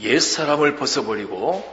옛사람을 벗어버리고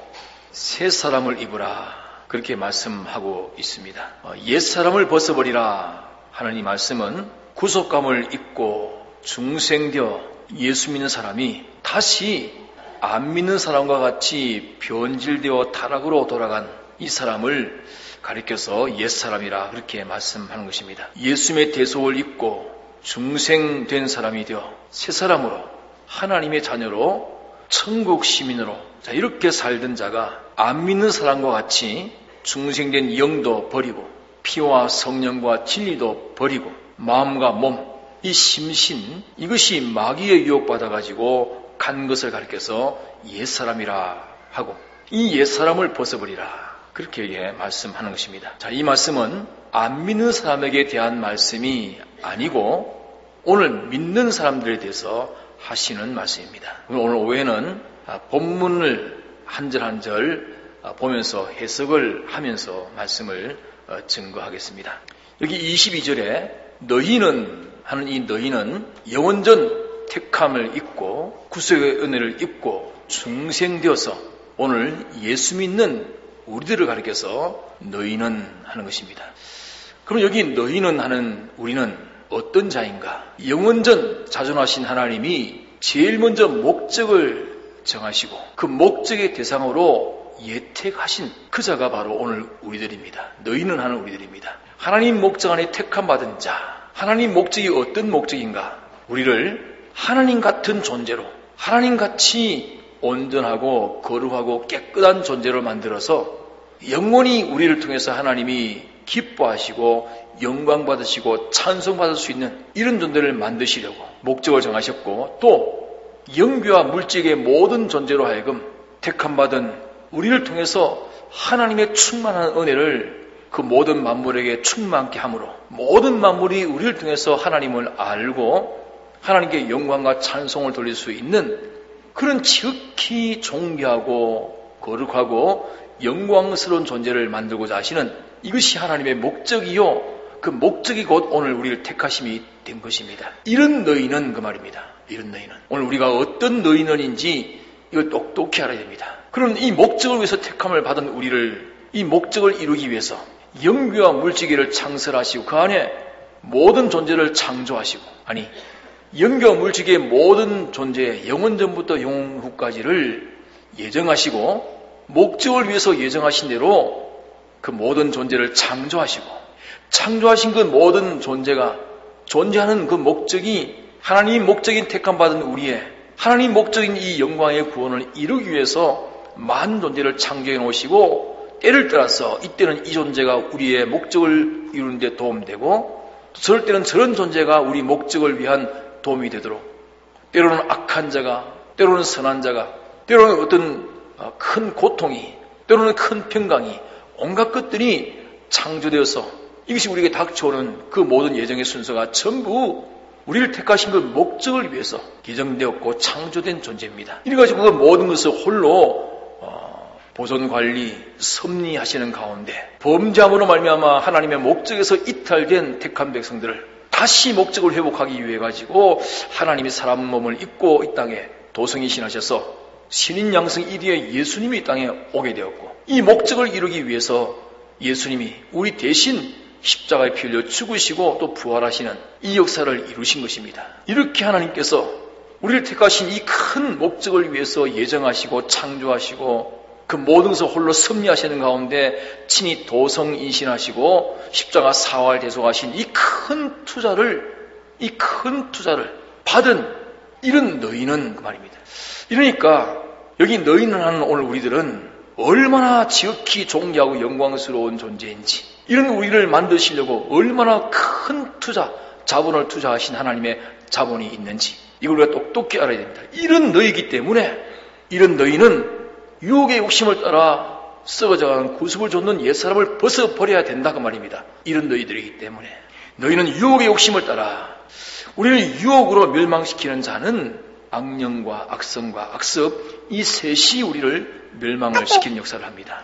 새사람을 입으라. 그렇게 말씀하고 있습니다. 옛사람을 벗어버리라 하는 이 말씀은 구속감을 입고 중생되어 예수 믿는 사람이 다시 안 믿는 사람과 같이 변질되어 타락으로 돌아간 이 사람을 가리켜서 옛사람이라 그렇게 말씀하는 것입니다. 예수님의 대속을 입고 중생된 사람이 되어 새사람으로 하나님의 자녀로 천국 시민으로 이렇게 살던 자가 안 믿는 사람과 같이 중생된 영도 버리고 피와 성령과 진리도 버리고 마음과 몸, 이 심신, 이것이 마귀의 유혹받아가지고 간 것을 가리켜서 옛사람이라 하고 이 옛사람을 벗어버리라. 그렇게 말씀하는 것입니다. 자, 이 말씀은 안 믿는 사람에게 대한 말씀이 아니고 오늘 믿는 사람들에 대해서 하시는 말씀입니다. 오늘 오후에는 본문을 한 절 한 절 보면서 해석을 하면서 말씀을 증거하겠습니다. 여기 22절에 너희는 하는 이 너희는 영원전 택함을 입고 구속의 은혜를 입고 중생되어서 오늘 예수 믿는 우리들을 가리켜서 너희는 하는 것입니다. 그럼 여기 너희는 하는 우리는 어떤 자인가? 영원전 자존하신 하나님이 제일 먼저 목적을 정하시고 그 목적의 대상으로 예택하신 그 자가 바로 오늘 우리들입니다. 너희는 하는 우리들입니다. 하나님 목적 안에 택함받은 자, 하나님 목적이 어떤 목적인가? 우리를 하나님 같은 존재로 하나님같이 온전하고 거룩하고 깨끗한 존재로 만들어서 영원히 우리를 통해서 하나님이 기뻐하시고 영광 받으시고 찬송 받을 수 있는 이런 존재를 만드시려고 목적을 정하셨고 또 영계와 물질의 모든 존재로 하여금 택함받은 우리를 통해서 하나님의 충만한 은혜를 그 모든 만물에게 충만케 함으로 모든 만물이 우리를 통해서 하나님을 알고 하나님께 영광과 찬송을 돌릴 수 있는 그런 지극히 존귀하고 거룩하고 영광스러운 존재를 만들고자 하시는 이것이 하나님의 목적이요 그 목적이 곧 오늘 우리를 택하심이 된 것입니다. 이런 너희는 그 말입니다. 이런 너희는 오늘 우리가 어떤 너희는인지 이걸 똑똑히 알아야 됩니다. 그런 이 목적을 위해서 택함을 받은 우리를 이 목적을 이루기 위해서 영계와 물질계를 창설하시고 그 안에 모든 존재를 창조하시고 아니 영계와 물질계의 모든 존재 영원전부터 영후까지를 예정하시고 목적을 위해서 예정하신 대로 그 모든 존재를 창조하시고 창조하신 그 모든 존재가 존재하는 그 목적이 하나님 목적인 택함받은 우리의 하나님 목적인 이 영광의 구원을 이루기 위해서 많은 존재를 창조해 놓으시고 때를 따라서 이때는 이 존재가 우리의 목적을 이루는 데 도움되고 저럴 때는 저런 존재가 우리 목적을 위한 도움이 되도록 때로는 악한 자가 때로는 선한 자가 때로는 어떤 큰 고통이 때로는 큰 평강이 온갖 것들이 창조되어서 이것이 우리에게 닥쳐오는 그 모든 예정의 순서가 전부 우리를 택하신 그 목적을 위해서 예정되었고 창조된 존재입니다. 이래가지고 그 모든 것을 홀로 보존관리, 섭리하시는 가운데 범죄함으로 말미암아 하나님의 목적에서 이탈된 택한 백성들을 다시 목적을 회복하기 위해 가지고 하나님이 사람 몸을 입고 이 땅에 도성이 신하셔서 신인 양성 1위의 예수님이 이 땅에 오게 되었고 이 목적을 이루기 위해서 예수님이 우리 대신 십자가에 피 흘려 죽으시고 또 부활하시는 이 역사를 이루신 것입니다. 이렇게 하나님께서 우리를 택하신 이 큰 목적을 위해서 예정하시고 창조하시고 그 모든 것을 홀로 섭리하시는 가운데 친히 도성 인신하시고 십자가 사활 대속하신 이 큰 투자를 받은 이런 너희는 그 말입니다. 이러니까 여기 너희는 하는 오늘 우리들은 얼마나 지극히 존귀하고 영광스러운 존재인지 이런 우리를 만드시려고 얼마나 큰 자본을 투자하신 하나님의 자본이 있는지 이걸 우리가 똑똑히 알아야 됩니다. 이런 너희이기 때문에 이런 너희는 유혹의 욕심을 따라 썩어져가는 구습을 좇는 옛사람을 벗어버려야 된다 그 말입니다. 이런 너희들이기 때문에 너희는 유혹의 욕심을 따라 우리를 유혹으로 멸망시키는 자는 악령과 악성과 악습 이 셋이 우리를 멸망을 시키는 역사를 합니다.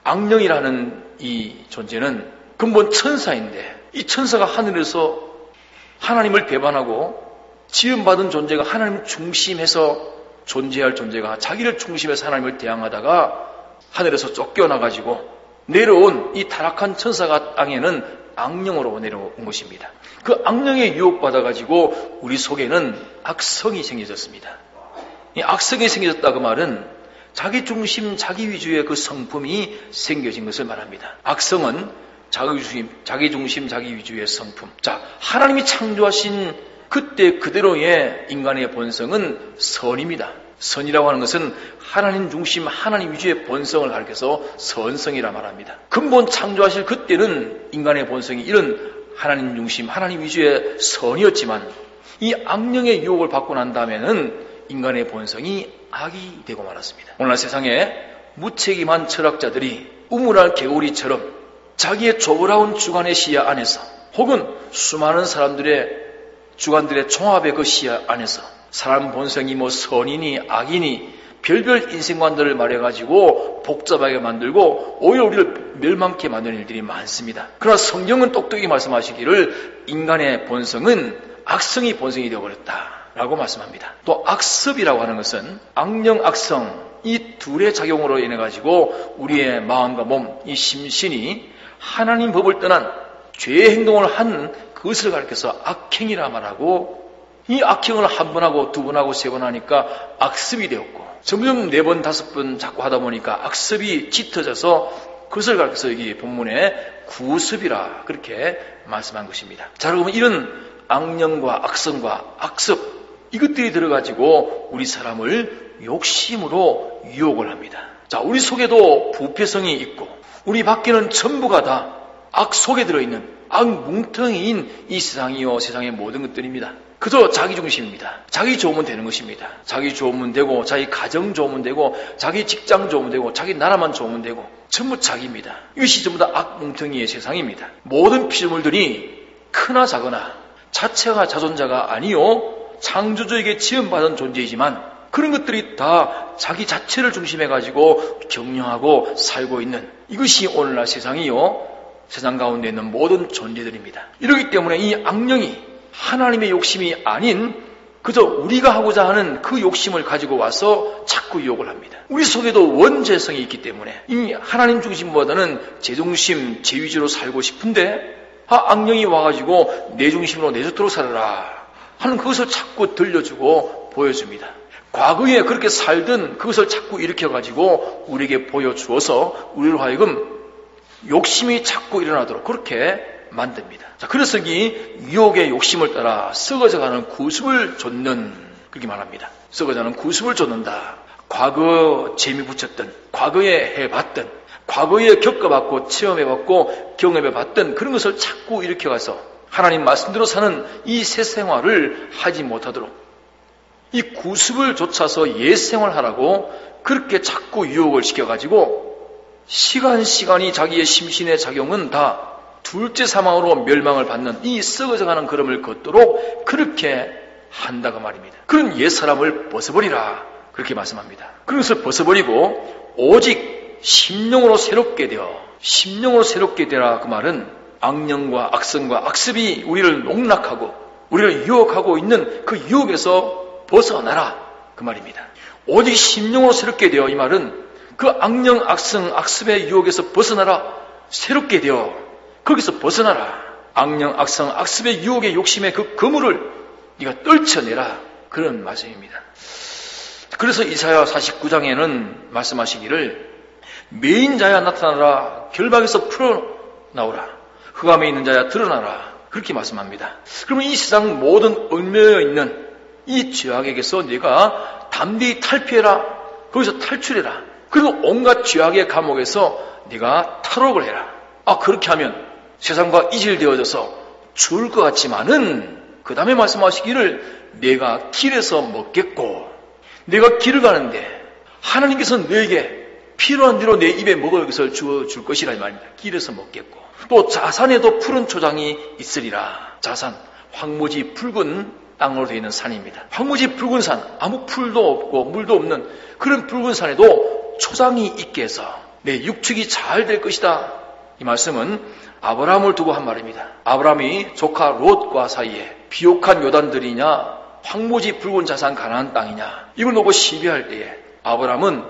악령이라는 이 존재는 근본 천사인데 이 천사가 하늘에서 하나님을 배반하고 지음받은 존재가 하나님 중심에서 존재할 존재가 자기를 중심해서 하나님을 대항하다가 하늘에서 쫓겨나가지고 내려온 이 타락한 천사가 땅에는 악령으로 내려온 것입니다. 그 악령에 유혹받아가지고 우리 속에는 악성이 생겨졌습니다. 이 악성이 생겨졌다 그 말은 자기 중심, 자기 위주의 그 성품이 생겨진 것을 말합니다. 악성은 자기 중심, 자기 위주의 성품. 자, 하나님이 창조하신 그때 그대로의 인간의 본성은 선입니다. 선이라고 하는 것은 하나님 중심, 하나님 위주의 본성을 가리켜서 선성이라 말합니다. 근본 창조하실 그때는 인간의 본성이 이런 하나님 중심, 하나님 위주의 선이었지만 이 악령의 유혹을 받고 난 다음에는 인간의 본성이 악이 되고 말았습니다. 오늘날 세상에 무책임한 철학자들이 우물할 개구리처럼 자기의 조그라운 주관의 시야 안에서 혹은 수많은 사람들의 주관들의 종합의 그 시야 안에서 사람 본성이 뭐 선이니 악이니 별별 인생관들을 말해가지고 복잡하게 만들고 오히려 우리를 멸망케 만드는 일들이 많습니다. 그러나 성경은 똑똑히 말씀하시기를 인간의 본성은 악성이 본성이 되어버렸다라고 말씀합니다. 또 악습이라고 하는 것은 악령, 악성 이 둘의 작용으로 인해가지고 우리의 마음과 몸, 이 심신이 하나님 법을 떠난 죄의 행동을 한 그것을 가리켜서 악행이라 말하고 이 악행을 한 번 하고 두 번 하고 세 번 하니까 악습이 되었고 점점 4번, 5번 자꾸 하다 보니까 악습이 짙어져서 그것을 가리켜서 여기 본문에 구습이라 그렇게 말씀한 것입니다. 자, 그러면 이런 악령과 악성과 악습 이것들이 들어가지고 우리 사람을 욕심으로 유혹을 합니다. 자, 우리 속에도 부패성이 있고 우리 밖에는 전부가 다 악 속에 들어있는 악뭉텅이인 이 세상이요 세상의 모든 것들입니다. 그저 자기 중심입니다. 자기 좋으면 되는 것입니다. 자기 좋으면 되고 자기 가정 좋으면 되고 자기 직장 좋으면 되고 자기 나라만 좋으면 되고 전부 자기입니다. 이것이 전부 다 악뭉텅이의 세상입니다. 모든 피조물들이 크나 작거나 자체가 자존자가 아니요 창조주에게 지음받은 존재이지만 그런 것들이 다 자기 자체를 중심해가지고 경영하고 살고 있는 이것이 오늘날 세상이요 세상 가운데 있는 모든 존재들입니다. 이러기 때문에 이 악령이 하나님의 욕심이 아닌 그저 우리가 하고자 하는 그 욕심을 가지고 와서 자꾸 유혹을 합니다. 우리 속에도 원죄성이 있기 때문에 이 하나님 중심보다는 제 중심, 제 위주로 살고 싶은데 악령이 와가지고 내 중심으로 내 좋도록 살아라 하는 그것을 자꾸 들려주고 보여줍니다. 과거에 그렇게 살던 그것을 자꾸 일으켜가지고 우리에게 보여주어서 우리로 하여금 욕심이 자꾸 일어나도록 그렇게 만듭니다. 자, 그래서 이 유혹의 욕심을 따라 썩어져가는 구습을 좇는 그렇게 말합니다. 썩어져가는 구습을 좇는다. 과거 재미 붙였던, 과거에 해봤던, 과거에 겪어봤고 체험해봤고 경험해봤던 그런 것을 자꾸 일으켜가서 하나님 말씀대로 사는 이 새 생활을 하지 못하도록 이 구습을 좇아서 옛 생활하라고 그렇게 자꾸 유혹을 시켜가지고 시간이 자기의 심신의 작용은 다 둘째 사망으로 멸망을 받는 이 썩어져가는 걸음을 걷도록 그렇게 한다고 말입니다. 그런 옛사람을 벗어버리라 그렇게 말씀합니다. 그런 것을 벗어버리고 오직 심령으로 새롭게 되라 그 말은 악령과 악성과 악습이 우리를 농락하고 우리를 유혹하고 있는 그 유혹에서 벗어나라 그 말입니다. 오직 심령으로 새롭게 되어 이 말은 그 악령, 악성, 악습의 유혹에서 벗어나라. 새롭게 되어 거기서 벗어나라. 악령, 악성, 악습의 유혹의 욕심의 그 그물을 네가 떨쳐내라. 그런 말씀입니다. 그래서 이사야 49장에는 말씀하시기를 메인 자야 나타나라. 결박에서 풀어나오라. 흑암에 있는 자야 드러나라. 그렇게 말씀합니다. 그러면 이 세상 모든 얽매여 있는 이 죄악에게서 네가 담대히 탈피해라. 거기서 탈출해라. 그리고 온갖 죄악의 감옥에서 네가 탈옥을 해라. 그렇게 하면 세상과 이질되어져서 죽을 것 같지만은 그 다음에 말씀하시기를 내가 길에서 먹겠고 내가 길을 가는데 하나님께서 너에게 필요한 대로 내 입에 먹을 것을 주어줄 것이라 이 말입니다. 길에서 먹겠고 또 자산에도 푸른 초장이 있으리라. 자산, 황무지 붉은 땅으로 되어 있는 산입니다. 황무지 붉은 산, 아무 풀도 없고 물도 없는 그런 붉은 산에도 초장이 있게 해서 내 육축이 잘 될 것이다. 이 말씀은 아브라함을 두고 한 말입니다. 아브라함이 조카 롯과 사이에 비옥한 요단들이냐 황무지 붉은 자산 가나안 땅이냐, 이걸 놓고 시비할 때에 아브라함은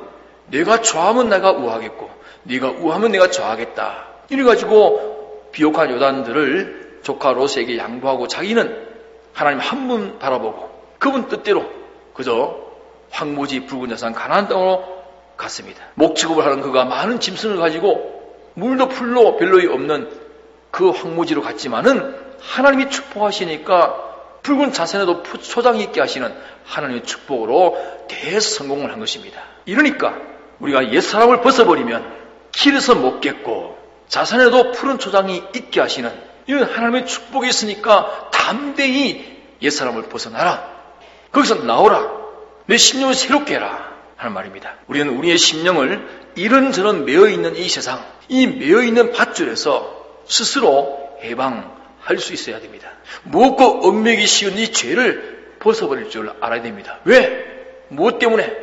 내가 좌하면 내가 우하겠고 네가 우하면 내가 좌하겠다, 이래가지고 비옥한 요단들을 조카 롯에게 양보하고 자기는 하나님 한 분 바라보고 그분 뜻대로 그저 황무지 붉은 자산 가나안 땅으로 갔습니다. 목축업을 하는 그가 많은 짐승을 가지고 물도 풀도 별로 없는 그 황무지로 갔지만은 하나님이 축복하시니까 붉은 자산에도 초장이 있게 하시는 하나님의 축복으로 대성공을 한 것입니다. 이러니까 우리가 옛사람을 벗어버리면 길에서 먹겠고 자산에도 푸른 초장이 있게 하시는 이런 하나님의 축복이 있으니까 담대히 옛사람을 벗어나라, 거기서 나오라, 내 심령을 새롭게 해라 하는 말입니다. 우리는 우리의 심령을 이런저런 매어있는 이 세상, 이 매어있는 밧줄에서 스스로 해방할 수 있어야 됩니다. 무엇고 얽매기 쉬운 이 죄를 벗어버릴 줄 알아야 됩니다. 왜? 무엇 때문에?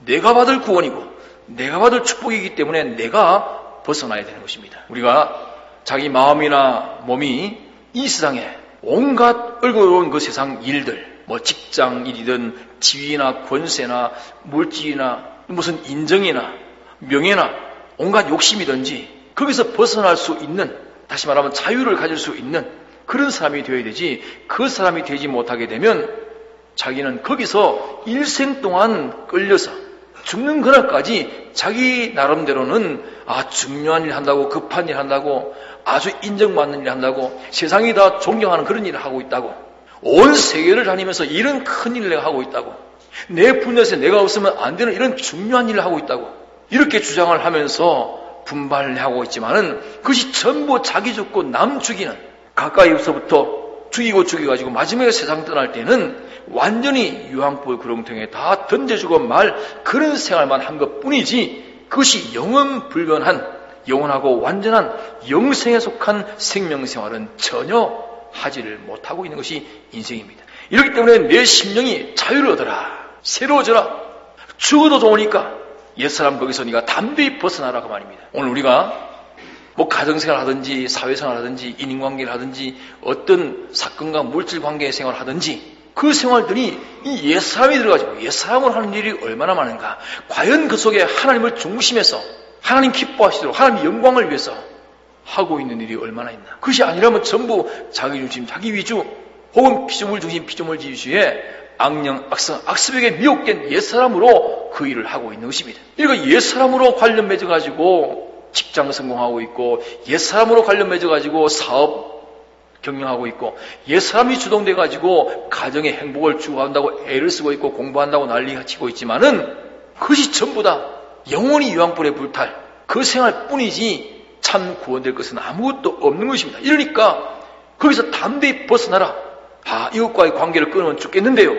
내가 받을 구원이고 내가 받을 축복이기 때문에 내가 벗어나야 되는 것입니다. 우리가 자기 마음이나 몸이 이 세상에 온갖 얼거로운 그 세상 일들, 뭐 직장 일이든 지위나 권세나 물질이나 무슨 인정이나 명예나 온갖 욕심이든지 거기서 벗어날 수 있는, 다시 말하면 자유를 가질 수 있는 그런 사람이 되어야 되지, 그 사람이 되지 못하게 되면 자기는 거기서 일생 동안 끌려서 죽는 그날까지 자기 나름대로는 중요한 일 한다고, 급한 일 한다고, 아주 인정받는 일 한다고, 세상이 다 존경하는 그런 일을 하고 있다고, 온 세계를 다니면서 이런 큰 일을 내가 하고 있다고, 내 분야에서 내가 없으면 안 되는 이런 중요한 일을 하고 있다고 이렇게 주장을 하면서 분발하고 있지만은 그것이 전부 자기 죽고 남 죽이는, 가까이서부터 죽이고 마지막에 세상 떠날 때는 완전히 유황불 구렁텅이에 다 던져주고 말 그런 생활만 한 것뿐이지, 그것이 영원불변한 영원하고 완전한 영생에 속한 생명생활은 전혀 하지를 못하고 있는 것이 인생입니다. 이렇기 때문에 내 심령이 자유를 얻어라, 새로워져라, 죽어도 좋으니까 옛사람 거기서 네가 담대히 벗어나라 그 말입니다. 오늘 우리가 뭐 가정생활 하든지 사회생활 하든지 인인관계를 하든지 어떤 사건과 물질관계의 생활을 하든지 그 생활들이 이 옛사람이 들어가지고 옛사람으로 하는 일이 얼마나 많은가, 과연 그 속에 하나님을 중심에서 하나님 기뻐하시도록 하나님 영광을 위해서 하고 있는 일이 얼마나 있나. 그것이 아니라면 전부 자기 중심, 자기 위주, 혹은 피조물 중심, 피조물 지주의 악령, 악성, 악습에게 미혹된 옛사람으로 그 일을 하고 있는 것입니다. 그러니까 옛사람으로 관련 맺어가지고 직장 성공하고 있고, 옛사람으로 관련 맺어가지고 사업 경영하고 있고, 옛사람이 주동돼가지고 가정의 행복을 추구한다고 애를 쓰고 있고 공부한다고 난리가 치고 있지만은 그것이 전부 다 영원히 유황불에 불탈 그 생활뿐이지 참 구원될 것은 아무것도 없는 것입니다. 이러니까 거기서 담대히 벗어나라. 이것과의 관계를 끊으면 죽겠는데요,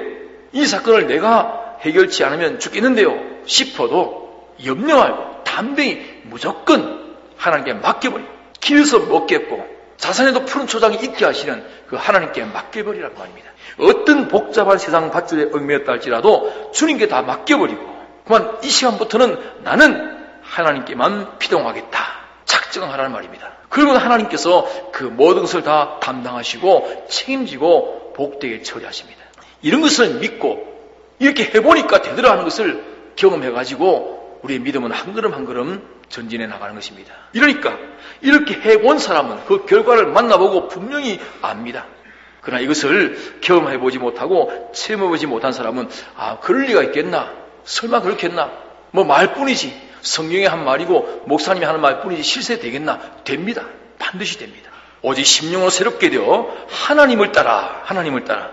이 사건을 내가 해결치 않으면 죽겠는데요 싶어도 염려 말고 담대히 무조건 하나님께 맡겨버리고, 길에서 먹겠고 자산에도 푸른 초장이 있게 하시는 그 하나님께 맡겨버리라고 말입니다. 어떤 복잡한 세상 밧줄에 얽매였다 할지라도 주님께 다 맡겨버리고 그만 이 시간부터는 나는 하나님께만 피동하겠다 작정하라는 말입니다. 그리고 하나님께서 그 모든 것을 다 담당하시고 책임지고 복되게 처리하십니다. 이런 것을 믿고 이렇게 해보니까 되더라 하는 것을 경험해가지고 우리의 믿음은 한 걸음 한 걸음 전진해 나가는 것입니다. 이러니까 이렇게 해본 사람은 그 결과를 만나보고 분명히 압니다. 그러나 이것을 경험해보지 못하고 체험해보지 못한 사람은 그럴 리가 있겠나, 설마 그렇겠나, 뭐 말뿐이지, 성경의 한 말이고 목사님이 하는 말뿐이지 실세 되겠나? 됩니다. 반드시 됩니다. 오직 심령으로 새롭게 되어 하나님을 따라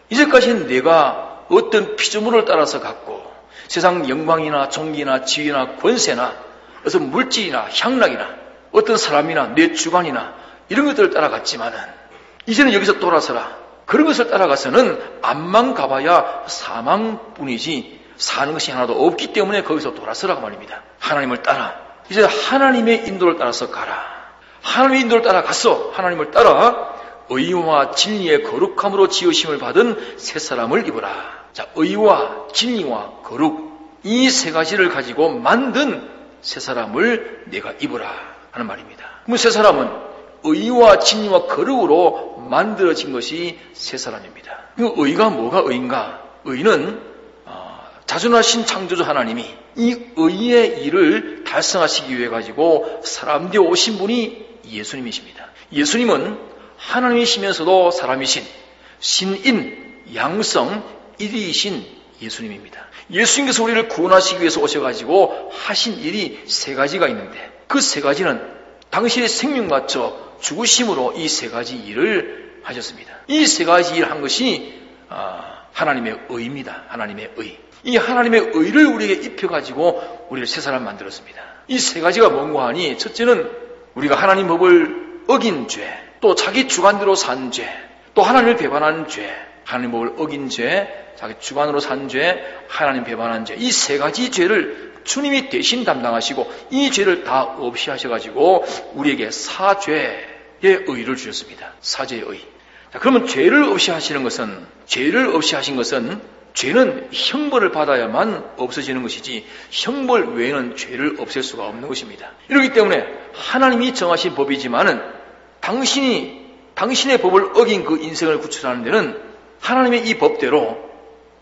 이제까지는 내가 어떤 피조물을 따라서 갔고 세상 영광이나 종기나 지위나 권세나 어떤 물질이나 향락이나 어떤 사람이나 내 주관이나 이런 것들을 따라갔지만은 이제는 여기서 돌아서라. 그런 것을 따라가서는 암만 가봐야 사망뿐이지 사는 것이 하나도 없기 때문에 거기서 돌아서라고 말입니다. 하나님을 따라, 이제 하나님의 인도를 따라서 가라. 하나님의 인도를 따라가서 하나님을 따라 의와 진리의 거룩함으로 지으심을 받은 새 사람을 입어라. 자, 의와 진리와 거룩, 이 세 가지를 가지고 만든 새 사람을 내가 입어라 하는 말입니다. 그럼 새 사람은 의와 진리와 거룩으로 만들어진 것이 새 사람입니다. 그 의가 뭐가 의인가? 의는 자존하신 창조주 하나님이 이 의의 일을 달성하시기 위해 가지고 사람 되어 오신 분이 예수님이십니다. 예수님은 하나님이시면서도 사람이신 신인, 양성, 일이이신 예수님입니다. 예수님께서 우리를 구원하시기 위해서 오셔가지고 하신 일이 세 가지가 있는데 그 세 가지는 당신의 생명 바쳐 죽으심으로 이 세 가지 일을 하셨습니다. 이 세 가지 일을 한 것이 하나님의 의입니다. 하나님의 의. 이 하나님의 의를 우리에게 입혀가지고 우리를 새 사람 만들었습니다. 이 세 가지가 뭔가 하니 첫째는 우리가 하나님 법을 어긴 죄, 또 자기 주관대로 산 죄, 또 하나님을 배반한 죄, 하나님 법을 어긴 죄, 자기 주관으로 산 죄, 하나님 배반한 죄, 이 세 가지 죄를 주님이 대신 담당하시고 이 죄를 다 없이 하셔가지고 우리에게 사죄의 의를 주셨습니다. 사죄의 의. 자, 그러면 죄를 없이 하신 것은 죄는 형벌을 받아야만 없어지는 것이지 형벌 외에는 죄를 없앨 수가 없는 것입니다. 이렇기 때문에 하나님이 정하신 법이지만은 당신의 법을 어긴 그 인생을 구출하는 데는 하나님의 이 법대로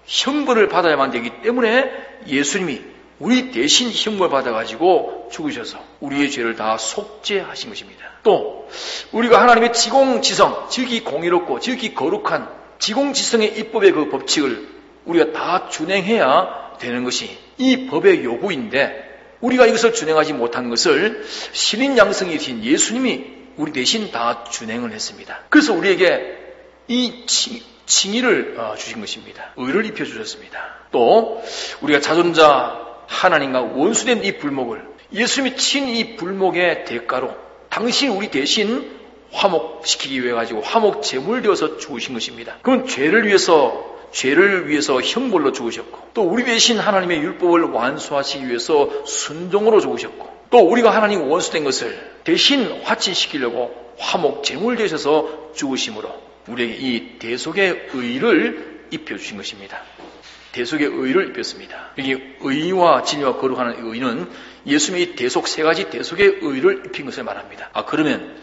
형벌을 받아야만 되기 때문에 예수님이 우리 대신 형벌 받아가지고 죽으셔서 우리의 죄를 다 속죄하신 것입니다. 또 우리가 하나님의 지공지성, 즉이 공의롭고 즉이 거룩한 지공지성의 입법의 그 법칙을 우리가 다 준행해야 되는 것이 이 법의 요구인데 우리가 이것을 준행하지 못한 것을 신인 양성이신 예수님이 우리 대신 다 준행을 했습니다. 그래서 우리에게 이 칭의를 주신 것입니다. 의를 입혀주셨습니다. 또 우리가 자존자 하나님과 원수된 이 불목을 예수님이 친 이 불목의 대가로 당신이 우리 대신 화목시키기 위해 가지고 화목 제물 되어서 죽으신 것입니다. 그건 죄를 위해서 형벌로 죽으셨고 또 우리 대신 하나님의 율법을 완수하시기 위해서 순종으로 죽으셨고 또 우리가 하나님 원수된 것을 대신 화친시키려고 화목 제물 되셔서 죽으심으로 우리에게 이 대속의 의를 입혀주신 것입니다. 대속의 의를 입혔습니다. 여기 의와 진리와 거룩하는 의는 예수님이 대속 세 가지 대속의 의를 입힌 것을 말합니다. 그러면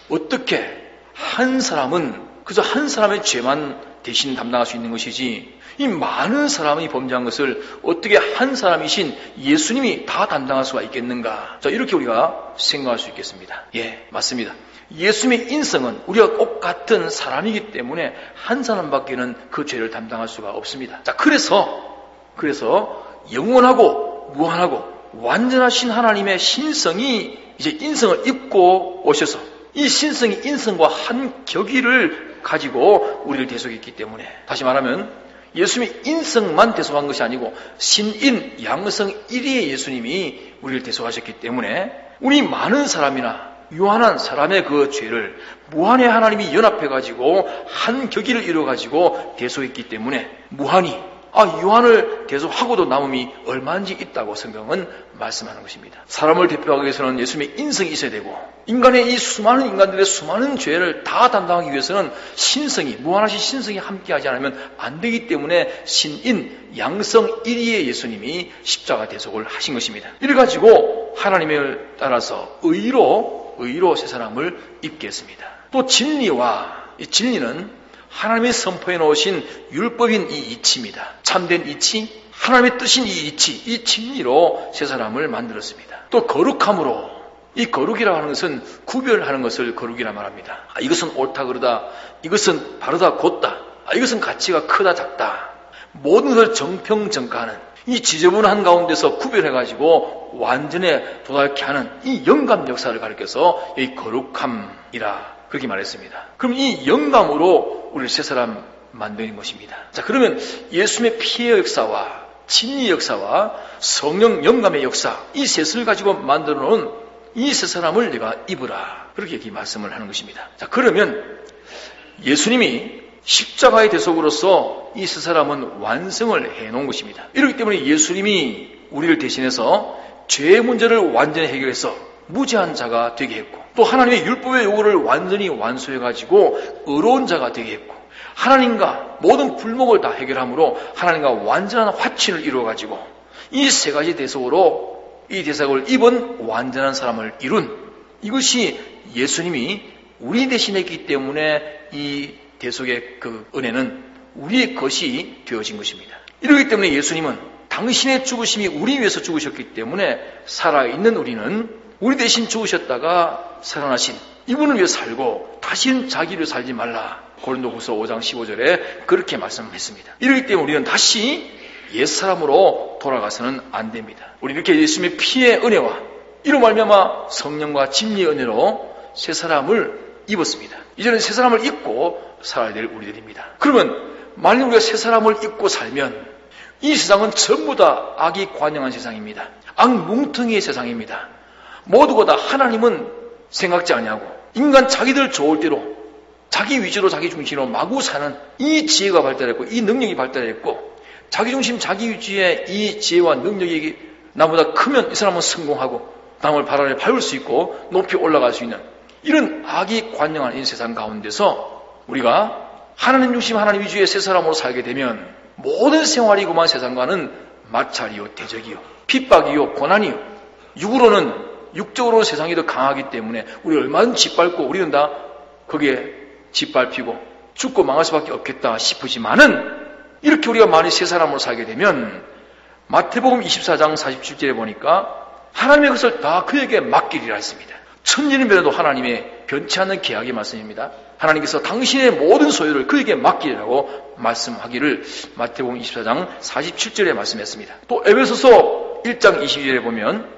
어떻게 한 사람은 그저 한 사람의 죄만 대신 담당할 수 있는 것이지 이 많은 사람이 범죄한 것을 어떻게 한 사람이신 예수님이 다 담당할 수가 있겠는가? 자, 이렇게 우리가 생각할 수 있겠습니다. 예, 맞습니다. 예수님의 인성은 우리가 똑같은 사람이기 때문에 한 사람밖에는 그 죄를 담당할 수가 없습니다. 자, 그래서 영원하고 무한하고 완전하신 하나님의 신성이 이제 인성을 입고 오셔서 이 신성이 인성과 한 격의를 가지고 우리를 대속했기 때문에 다시 말하면 예수님이 인성만 대속한 것이 아니고 신인, 양성 1위의 예수님이 우리를 대속하셨기 때문에 우리 많은 사람이나 유한한 사람의 그 죄를 무한의 하나님이 연합해가지고 한 격의를 이루어가지고 대속했기 때문에 무한히 유한을 대속하고도 남음이 얼마인지 있다고 성경은 말씀하는 것입니다. 사람을 대표하기 위해서는 예수님의 인성이 있어야 되고 인간의 이 수많은 인간들의 수많은 죄를 다 담당하기 위해서는 무한하신 신성이 함께하지 않으면 안 되기 때문에 신인, 양성 1위의 예수님이 십자가 대속을 하신 것입니다. 이래가지고 하나님을 따라서 의로 새 사람을 입게 했습니다. 또 이 진리는 하나님이 선포해 놓으신 율법인 이 이치입니다. 참된 이치, 하나님의 뜻인 이 이치, 이 진리로 새 사람을 만들었습니다. 또 거룩함으로, 이 거룩이라고 하는 것은 구별하는 것을 거룩이라 말합니다. 이것은 옳다 그르다, 이것은 바르다 곧다, 이것은 가치가 크다 작다, 모든 것을 정평정가하는 이 지저분한 가운데서 구별해가지고 완전에 도달케 하는 이 영감 역사를 가리켜서 이 거룩함이라 그렇게 말했습니다. 그럼 이 영감으로 우리를 새 사람 만드는 것입니다. 자, 그러면 예수님의 피의 역사와 진리 역사와 성령 영감의 역사, 이 셋을 가지고 만들어 놓은 이 새 사람을 내가 입으라. 그렇게 말씀을 하는 것입니다. 자, 그러면 예수님이 십자가의 대속으로서 이 새 사람은 완성을 해 놓은 것입니다. 이렇기 때문에 예수님이 우리를 대신해서 죄의 문제를 완전히 해결해서 무죄한 자가 되게 했고 또 하나님의 율법의 요구를 완전히 완수해가지고 의로운 자가 되게 했고 하나님과 모든 불목을 다 해결함으로 하나님과 완전한 화친을 이루어가지고 이 세 가지 대속으로 이 대속을 입은 완전한 사람을 이룬 이것이 예수님이 우리 대신에 있기 때문에 이 대속의 그 은혜는 우리의 것이 되어진 것입니다. 이러기 때문에 예수님은 당신의 죽으심이 우리 위해서 죽으셨기 때문에 살아있는 우리는 우리 대신 죽으셨다가 살아나신 이분을 위해 살고 다시는 자기를 살지 말라. 고린도후서 5장 15절에 그렇게 말씀했습니다. 이러기 때문에 우리는 다시 옛사람으로 돌아가서는 안 됩니다. 우리 이렇게 예수님의 피의 은혜와 이로 말미암아 성령과 진리의 은혜로 새 사람을 입었습니다. 이제는 새 사람을 입고 살아야 될 우리들입니다. 그러면 만약 우리가 새 사람을 입고 살면 이 세상은 전부 다 악이 관영한 세상입니다. 악뭉텅이의 세상입니다. 모두가 다 하나님은 생각지 아니하고 인간 자기들 좋을 대로 자기 위주로 자기 중심으로 마구 사는 이 지혜가 발달했고 이 능력이 발달했고 자기 중심 자기 위주의 이 지혜와 능력이 나보다 크면 이 사람은 성공하고 남을 발 아래 밟을 수 있고 높이 올라갈 수 있는 이런 악이 관영한 이 세상 가운데서 우리가 하나님 중심 하나님 위주의 새 사람으로 살게 되면 모든 생활이 그만 세상과는 마찰이요 대적이요 핍박이요 고난이요 육으로는 육적으로 세상이 더 강하기 때문에 우리 얼마든 짓밟고 우리는 다 거기에 짓밟히고 죽고 망할 수밖에 없겠다 싶으지만은 이렇게 우리가 많이 새 사람으로 살게 되면 마태복음 24장 47절에 보니까 하나님의 것을 다 그에게 맡기리라 했습니다. 천지는 변해도 하나님의 변치 않는 계약의 말씀입니다. 하나님께서 당신의 모든 소유를 그에게 맡기라고 말씀하기를 마태복음 24장 47절에 말씀했습니다. 또 에베소서 1장 22절에 보면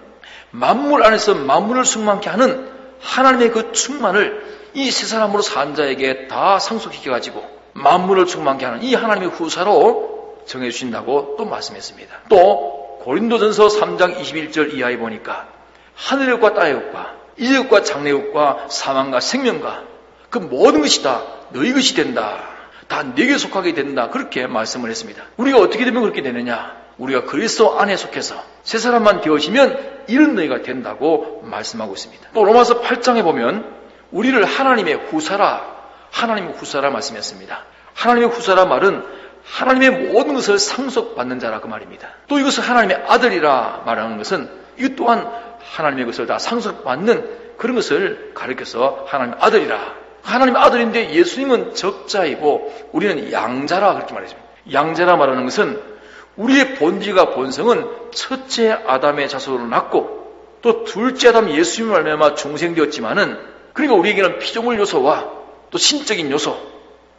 만물 안에서 만물을 충만케 하는 하나님의 그 충만을 이 세 사람으로 산 자에게 다 상속시켜가지고 만물을 충만케 하는 이 하나님의 후사로 정해주신다고 또 말씀했습니다. 또 고린도전서 3장 21절 이하에 보니까 하늘의 것과 땅의 것과 이의 것과 장래의 것과 사망과 생명과 그 모든 것이 다 너희 것이 된다. 다 내게 속하게 된다. 그렇게 말씀을 했습니다. 우리가 어떻게 되면 그렇게 되느냐? 우리가 그리스도 안에 속해서 새 사람만 되어지면 이런 너희가 된다고 말씀하고 있습니다. 또 로마서 8장에 보면 우리를 하나님의 후사라 말씀했습니다. 하나님의 후사라 말은 하나님의 모든 것을 상속받는 자라 그 말입니다. 또 이것을 하나님의 아들이라 말하는 것은 이것 또한 하나님의 것을 다 상속받는 그런 것을 가리켜서 하나님의 아들이라. 하나님의 아들인데 예수님은 적자이고 우리는 양자라 그렇게 말했습니다. 양자라 말하는 것은 우리의 본질과 본성은 첫째 아담의 자손으로 났고 또 둘째 아담 예수님을 말미암아 중생되었지만은 그러니까 우리에게는 피조물 요소와 또 신적인 요소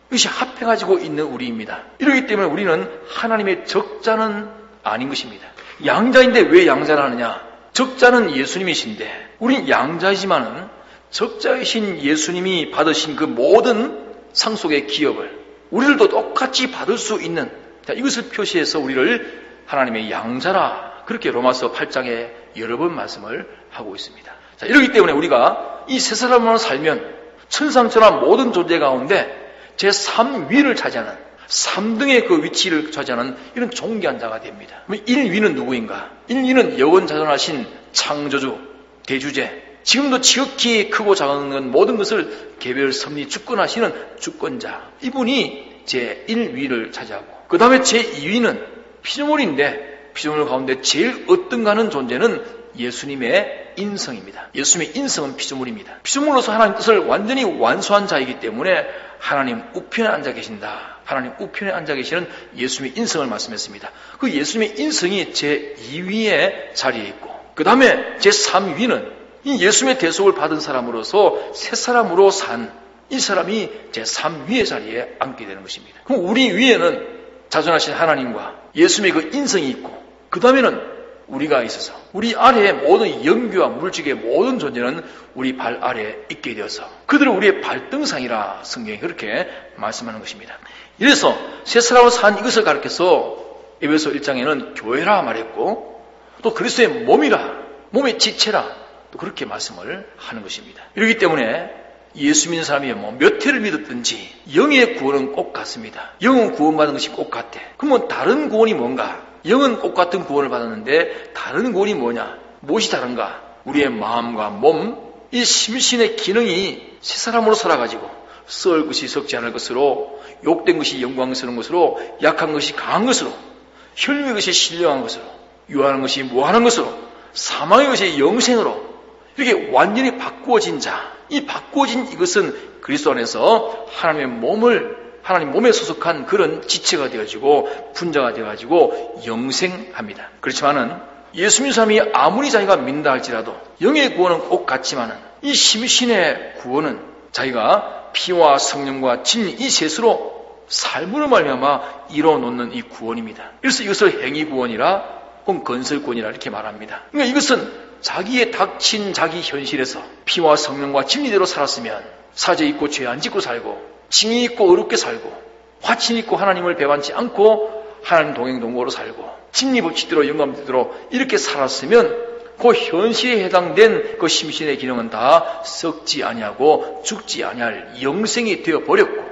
이것이 합해가지고 있는 우리입니다. 이러기 때문에 우리는 하나님의 적자는 아닌 것입니다. 양자인데 왜 양자를 하느냐? 적자는 예수님이신데 우린 양자이지만은 적자이신 예수님이 받으신 그 모든 상속의 기업을 우리들도 똑같이 받을 수 있는 이것을 표시해서 우리를 하나님의 양자라 그렇게 로마서 8장에 여러 번 말씀을 하고 있습니다. 자, 이러기 때문에 우리가 이 세 사람으로 살면 천상천하 모든 존재 가운데 제3위를 차지하는 3등의 그 위치를 차지하는 이런 존귀한 자가 됩니다. 1위는 누구인가? 1위는 영원자존하신 창조주, 대주제, 지금도 지극히 크고 작은 모든 것을 개별 섭리 주권하시는 주권자. 이분이 제1위를 차지하고 그 다음에 제2위는 피조물인데 피조물 가운데 제일 어떤가는 존재는 예수님의 인성입니다. 예수님의 인성은 피조물입니다. 피조물로서 하나님 뜻을 완전히 완수한 자이기 때문에 하나님 우편에 앉아 계신다. 하나님 우편에 앉아 계시는 예수님의 인성을 말씀했습니다. 그 예수님의 인성이 제2위의 자리에 있고 그 다음에 제3위는 이 예수님의 대속을 받은 사람으로서 새 사람으로 산 이 사람이 제3위의 자리에 앉게 되는 것입니다. 그럼 우리 위에는 자존하신 하나님과 예수님의 그 인성이 있고 그 다음에는 우리가 있어서 우리 아래에 모든 영귀와 물질의 모든 존재는 우리 발 아래에 있게 되어서 그들은 우리의 발등상이라 성경이 그렇게 말씀하는 것입니다. 이래서 새 사람으로 산 이것을 가르쳐서 에베소 1장에는 교회라 말했고 또 그리스도의 몸이라 몸의 지체라 또 그렇게 말씀을 하는 것입니다. 이렇기 때문에 예수 믿는 사람이 몇 해를 믿었든지 영의 구원은 꼭 같습니다. 영은 구원받은 것이 꼭 같아. 그러면 다른 구원이 뭔가? 영은 똑같은 구원을 받았는데 다른 구원이 뭐냐? 무엇이 다른가? 우리의 마음과 몸, 이 심신의 기능이 새 사람으로 살아가지고 썩을 것이 썩지 않을 것으로 욕된 것이 영광스러운 것으로 약한 것이 강한 것으로 혈류의 것이 신령한 것으로 유하는 것이 무한한 것으로 사망의 것이 영생으로 이렇게 완전히 바꾸어진 자, 이 바꾸어진 이것은 그리스도 안에서 하나님 몸에 소속한 그런 지체가 되어지고 분자가 되어가지고 영생합니다. 그렇지만은 예수 믿는 사람이 아무리 자기가 믿는다 할지라도 영의 구원은 꼭 같지만은 이 심신의 구원은 자기가 피와 성령과 진리 이 셋으로 삶으로 말미암아 이뤄놓는 이 구원입니다. 그래서 이것을 행위구원이라 혹은 건설구원이라 이렇게 말합니다. 그러니까 이것은 자기의 닥친 자기 현실에서 피와 성령과 진리대로 살았으면 사죄 있고 죄 안 짓고 살고 징이 있고 어렵게 살고 화친 있고 하나님을 배반치 않고 하나님 동행동거로 살고 진리 법칙대로 영감대로 이렇게 살았으면 그 현실에 해당된 그 심신의 기능은 다 썩지 아니하고 죽지 아니할 영생이 되어버렸고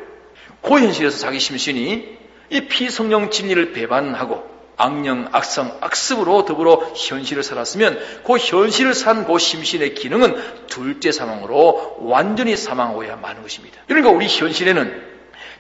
그 현실에서 자기 심신이 이 피성령 진리를 배반하고 악령, 악성, 악습으로 더불어 현실을 살았으면 그 현실을 산 그 심신의 기능은 둘째 사망으로 완전히 사망하고야 마는 것입니다. 그러니까 우리 현실에는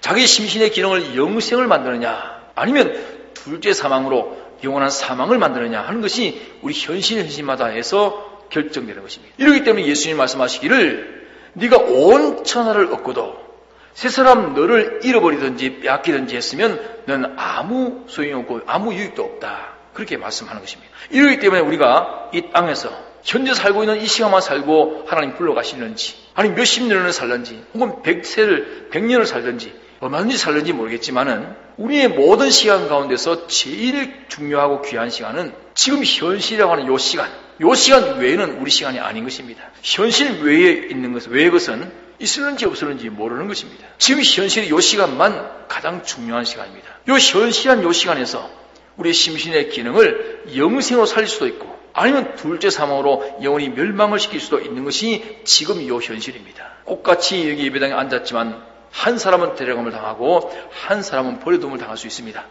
자기 심신의 기능을 영생을 만드느냐 아니면 둘째 사망으로 영원한 사망을 만드느냐 하는 것이 우리 현실마다 해서 결정되는 것입니다. 이렇기 때문에 예수님 말씀하시기를 네가 온 천하를 얻고도 세 사람 너를 잃어버리든지 빼앗기든지 했으면 너는 아무 소용이 없고 아무 유익도 없다. 그렇게 말씀하는 것입니다. 이렇기 때문에 우리가 이 땅에서 현재 살고 있는 이 시간만 살고 하나님 불러가시는지 아니 몇십 년을 살든지 혹은 100년을 살든지 얼마든지 살든지 모르겠지만은 우리의 모든 시간 가운데서 제일 중요하고 귀한 시간은 지금 현실이라고 하는 요 시간 외에는 우리 시간이 아닌 것입니다. 현실 외에 있는 것은 외의 것은 있을는지 없을는지 모르는 것입니다. 지금 현실의 요 시간만 가장 중요한 시간입니다. 요 현실한 요 시간에서 우리의 심신의 기능을 영생으로 살릴 수도 있고 아니면 둘째 사망으로 영원히 멸망을 시킬 수도 있는 것이 지금 요 현실입니다. 똑같이 여기 예배당에 앉았지만 한 사람은 데려감을 당하고 한 사람은 버려둠을 당할 수 있습니다.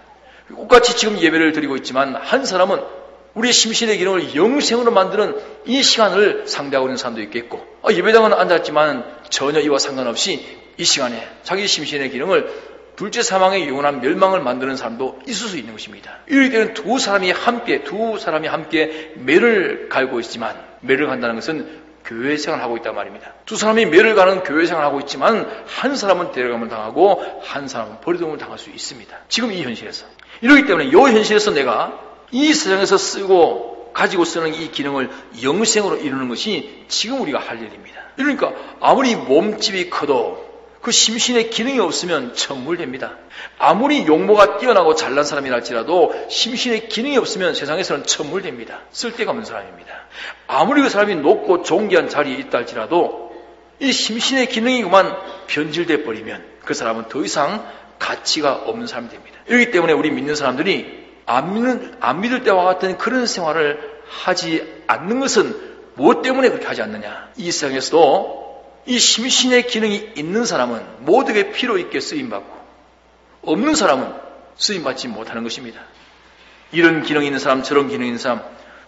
똑같이 지금 예배를 드리고 있지만 한 사람은 우리의 심신의 기능을 영생으로 만드는 이 시간을 상대하고 있는 사람도 있겠고 예배당은 앉았지만 전혀 이와 상관없이 이 시간에 자기 심신의 기능을 둘째 사망의 영원한 멸망을 만드는 사람도 있을 수 있는 것입니다. 이럴 때는 두 사람이 함께 매를 갈고 있지만 매를 간다는 것은 교회 생활을 하고 있단 말입니다. 두 사람이 매를 가는 교회 생활을 하고 있지만 한 사람은 데려감을 당하고 한 사람은 버리움을 당할 수 있습니다. 지금 이 현실에서. 이렇기 때문에 이 현실에서 내가 이 세상에서 가지고 쓰는 이 기능을 영생으로 이루는 것이 지금 우리가 할 일입니다. 그러니까 아무리 몸집이 커도 그 심신의 기능이 없으면 천물됩니다. 아무리 용모가 뛰어나고 잘난 사람이라 할지라도 심신의 기능이 없으면 세상에서는 천물됩니다. 쓸데가 없는 사람입니다. 아무리 그 사람이 높고 존귀한 자리에 있다 할지라도 이 심신의 기능이 그만 변질돼 버리면 그 사람은 더 이상 가치가 없는 사람이 됩니다. 그렇기 때문에 우리 믿는 사람들이 안 믿을 때와 같은 그런 생활을 하지 않는 것은 무엇 때문에 그렇게 하지 않느냐. 이 세상에서도 이 심신의 기능이 있는 사람은 모두에게 필요 있게 쓰임받고 없는 사람은 쓰임받지 못하는 것입니다. 이런 기능이 있는 사람 저런 기능이 있는 사람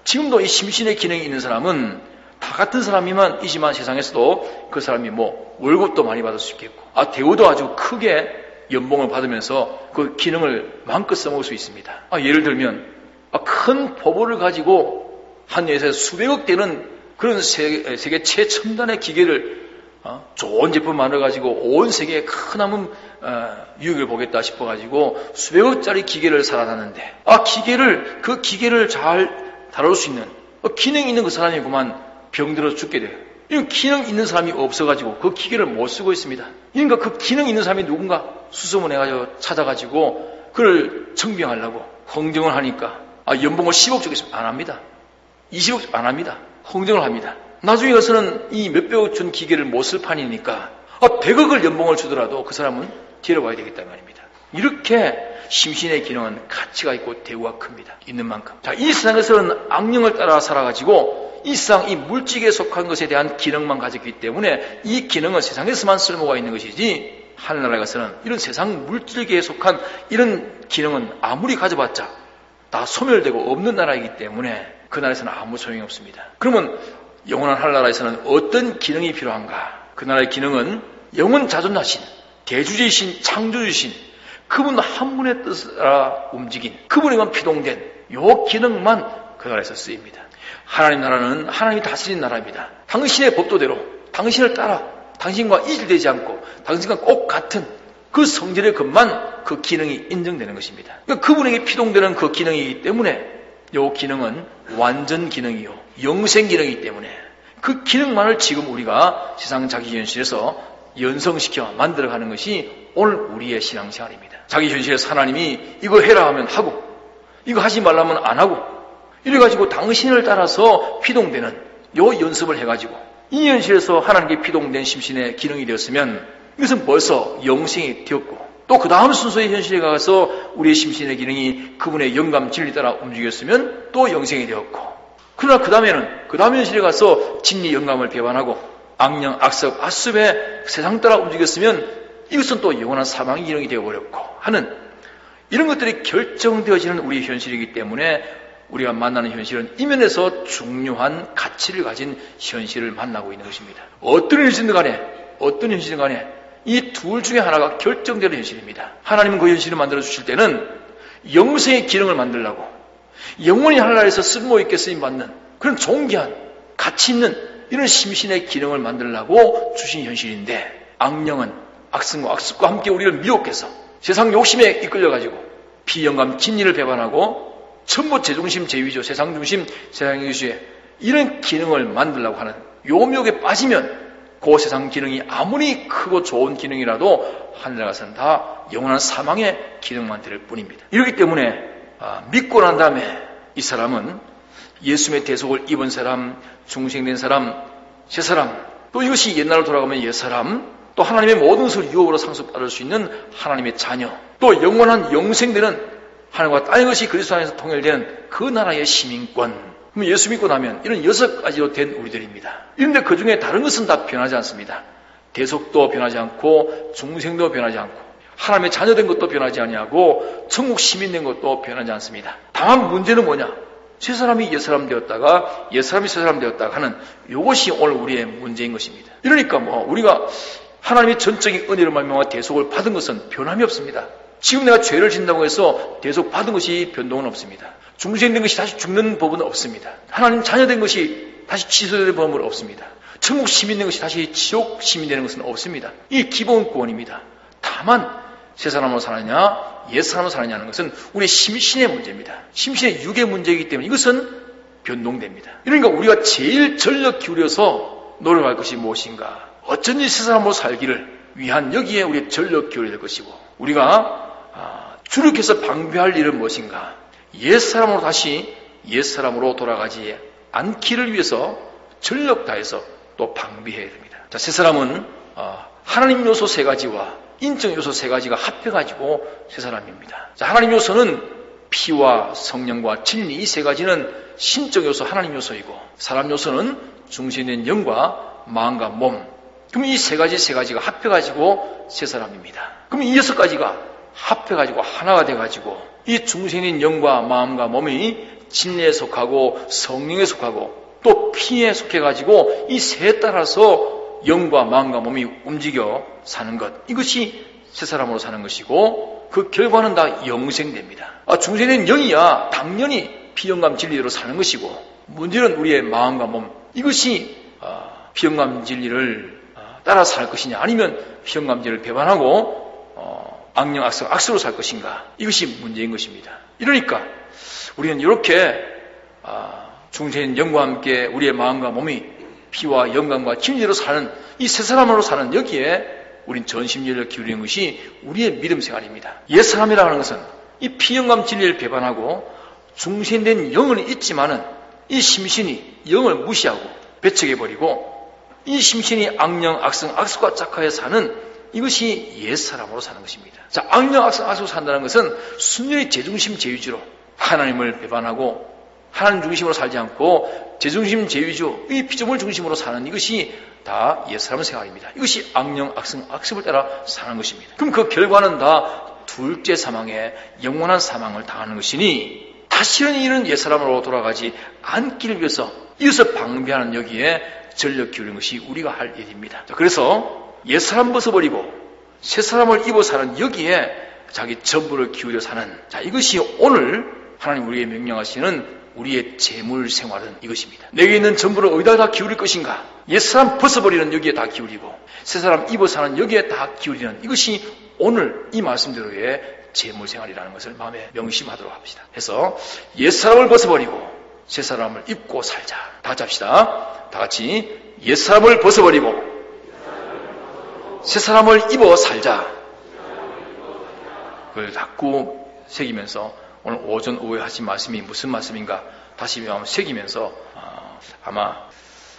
지금도 이 심신의 기능이 있는 사람은 다 같은 사람이지만 세상에서도 그 사람이 월급도 많이 받을 수 있겠고 대우도 아주 크게 연봉을 받으면서 그 기능을 마음껏 써먹을 수 있습니다. 예를 들면 큰 포부를 가지고 한 회사에서 수백억 되는 그런 세계 최첨단의 기계를 좋은 제품 만들어가지고 온 세계에 큰 유익을 보겠다 싶어가지고 수백억짜리 기계를 사놨는데 그 기계를 잘 다룰 수 있는 기능 있는 그 사람이 그만 병들어 죽게 돼요. 이 기능 있는 사람이 없어가지고 그 기계를 못 쓰고 있습니다. 그러니까 그 기능 있는 사람이 누군가 수소문해가지고 찾아가지고 그를 청빙하려고 흥정을 하니까 연봉을 10억 주겠습니다. 안 합니다. 20억 안 합니다. 흥정을 합니다. 나중에 가서는 이 몇백억 준 기계를 못 쓸 판이니까 100억을 연봉을 주더라도 그 사람은 데려와야 되겠다 말입니다. 이렇게 심신의 기능은 가치가 있고 대우가 큽니다. 있는 만큼. 이 세상에서는 악령을 따라 살아가지고 이 세상 이 물질에 속한 것에 대한 기능만 가졌기 때문에 이 기능은 세상에서만 쓸모가 있는 것이지 하늘나라에 가서는 이런 세상 물질계에 속한 이런 기능은 아무리 가져봤자 다 소멸되고 없는 나라이기 때문에 그 나라에서는 아무 소용이 없습니다. 그러면 영원한 하늘나라에서는 어떤 기능이 필요한가? 그 나라의 기능은 영원자존하신 대주제이신 창조주신 그분 한 분의 뜻을 따라 움직인 그분에게만 피동된 요 기능만 그 나라에서 쓰입니다. 하나님 나라는 하나님이 다스리는 나라입니다. 당신의 법도대로 당신을 따라 당신과 이질되지 않고 당신과 꼭 같은 그 성질의 것만 그 기능이 인정되는 것입니다. 그러니까 그분에게 피동되는 그 기능이기 때문에 이 기능은 완전 기능이요 영생 기능이기 때문에 그 기능만을 지금 우리가 세상 자기 현실에서 연성시켜 만들어가는 것이 오늘 우리의 신앙생활입니다. 자기 현실에서 하나님이 이거 해라 하면 하고 이거 하지 말라면 안 하고 이래가지고 당신을 따라서 피동되는 요 연습을 해가지고 이 현실에서 하나님께 피동된 심신의 기능이 되었으면 이것은 벌써 영생이 되었고 또 그 다음 순서의 현실에 가서 우리의 심신의 기능이 그분의 영감 진리 따라 움직였으면 또 영생이 되었고 그러나 그 다음 현실에 가서 진리 영감을 배반하고 악령, 악석, 악습에 세상 따라 움직였으면 이것은 또 영원한 사망의 기능이 되어버렸고 하는 이런 것들이 결정되어지는 우리의 현실이기 때문에 우리가 만나는 현실은 이면에서 중요한 가치를 가진 현실을 만나고 있는 것입니다. 어떤 현실이든 간에 이 둘 중에 하나가 결정되는 현실입니다. 하나님은 그 현실을 만들어 주실 때는 영생의 기능을 만들려고 영원히 하늘나라에서 쓸모있게 쓰임받는 그런 존귀한 가치 있는 이런 심신의 기능을 만들려고 주신 현실인데 악령은 악성과 악습과 함께 우리를 미혹해서 세상 욕심에 이끌려가지고 비영감 진리를 배반하고 전부 제중심 제위조 세상중심 세상의주의 이런 기능을 만들려고 하는 요묘에 빠지면 그 세상 기능이 아무리 크고 좋은 기능이라도 하늘에 가서는 다 영원한 사망의 기능만 될 뿐입니다. 이렇기 때문에 믿고 난 다음에 이 사람은 예수님의 대속을 입은 사람, 중생된 사람, 새 사람, 또 이것이 옛날로 돌아가면 옛사람, 또 하나님의 모든 것을 유업으로 상속받을 수 있는 하나님의 자녀, 또 영원한 영생되는 하나님과 딸 것이 그리스도 안에서 통일되는 그 나라의 시민권. 그럼 예수 믿고 나면 이런 6가지로 된 우리들입니다. 그런데 그 중에 다른 것은 다 변하지 않습니다. 대속도 변하지 않고 중생도 변하지 않고 하나님의 자녀된 것도 변하지 아니하고 천국 시민된 것도 변하지 않습니다. 다만 문제는 뭐냐? 새 사람이 옛 사람 되었다가 옛 사람이 새 사람 되었다가 하는 이것이 오늘 우리의 문제인 것입니다. 이러니까 우리가 하나님의 전적인 은혜로 말미암아 대속을 받은 것은 변함이 없습니다. 지금 내가 죄를 짓는다고 해서 대속 받은 것이 변동은 없습니다. 중생된 것이 다시 죽는 법은 없습니다. 하나님 자녀된 것이 다시 취소되는 법은 없습니다. 천국 시민된 것이 다시 지옥 시민되는 것은 없습니다. 이 기본권입니다. 다만 새 사람으로 사느냐 옛 사람으로 사느냐는 것은 우리의 심신의 문제입니다. 심신의 육의 문제이기 때문에 이것은 변동됩니다. 그러니까 우리가 제일 전력 기울여서 노력할 것이 무엇인가? 어쩐지 새 사람으로 살기를 위한 여기에 우리의 전력 기울여야 될 것이고 우리가 주력해서 방비할 일은 무엇인가? 옛사람으로 다시 옛사람으로 돌아가지 않기를 위해서 전력 다해서 또 방비해야 됩니다. 자, 새 사람은 하나님 요소 3가지와 인적 요소 3가지가 합해가지고 새 사람입니다. 자, 하나님 요소는 피와 성령과 진리 이 3가지는 신적 요소 하나님 요소이고 사람 요소는 중심된 영과 마음과 몸. 그럼 이 3가지가 합해가지고 새 사람입니다. 그럼 이 6가지가 합해가지고 하나가 돼가지고 이 중생인 영과 마음과 몸이 진리에 속하고 성령에 속하고 또 피에 속해가지고 이 셋에 따라서 영과 마음과 몸이 움직여 사는 것. 이것이 새 사람으로 사는 것이고 그 결과는 다 영생됩니다. 중생인 영이야 당연히 피영감 진리로 사는 것이고 문제는 우리의 마음과 몸. 이것이 피영감 진리를 따라 살 것이냐 아니면 피영감 진리를 배반하고 악령, 악수로 살 것인가? 이것이 문제인 것입니다. 이러니까 우리는 이렇게 중생인 영과 함께 우리의 마음과 몸이 피와 영감과 진리로 사는 이 새 사람으로 사는 여기에 우린 전심전력을 기울이는 것이 우리의 믿음 생활입니다. 옛 사람이라는 것은 이 피영감 진리를 배반하고 중생된 영은 있지만은 이 심신이 영을 무시하고 배척해버리고 이 심신이 악령, 악성, 악수과 짝하에 사는 이것이 옛사람으로 사는 것입니다. 자, 악령, 악성, 악수로 산다는 것은 순전히 제중심 제위주로 하나님을 배반하고 하나님 중심으로 살지 않고 제중심 제위주, 이 피조물 중심으로 사는 이것이 다 옛사람 생활입니다. 이것이 악령, 악성, 악습을 따라 사는 것입니다. 그럼 그 결과는 다 둘째 사망에 영원한 사망을 당하는 것이니 다시는 이런 옛사람으로 돌아가지 않기를 위해서 이것을 방비하는 여기에 전력 기울이는 것이 우리가 할 일입니다. 자, 그래서 옛사람 벗어버리고 새사람을 입어 사는 여기에 자기 전부를 기울여 사는 자 이것이 오늘 하나님 우리에게 명령하시는 우리의 재물 생활은 이것입니다. 내게 있는 전부를 어디다 다 기울일 것인가? 옛사람 벗어버리는 여기에 다 기울이고 새사람 입어 사는 여기에 다 기울이는 이것이 오늘 이 말씀대로의 재물 생활이라는 것을 마음에 명심하도록 합시다. 해서 옛사람을 벗어버리고 새사람을 입고 살자. 다 같이 합시다. 다 같이 옛사람을 벗어버리고 새사람을 입어 살자. 그걸 자꾸 새기면서 오늘 오전 오후에 하신 말씀이 무슨 말씀인가 다시 한번 새기면서 아마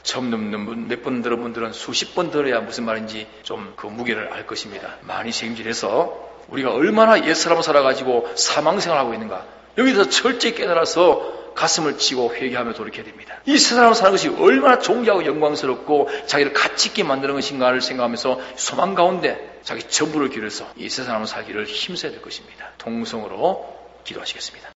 처음 듣는 분, 몇 번 들은 분들은 수십 번 들어야 무슨 말인지 좀 그 무게를 알 것입니다. 많이 책임질해서 우리가 얼마나 옛사람을 살아가지고 사망생활하고 있는가 여기서 철저히 깨달아서 가슴을 치고 회개하며 돌이켜야 됩니다. 이 세상을 사는 것이 얼마나 존귀하고 영광스럽고 자기를 가치 있게 만드는 것인가를 생각하면서 소망 가운데 자기 전부를 기울여서 이 세상을 살기를 힘써야 될 것입니다. 통성으로 기도하시겠습니다.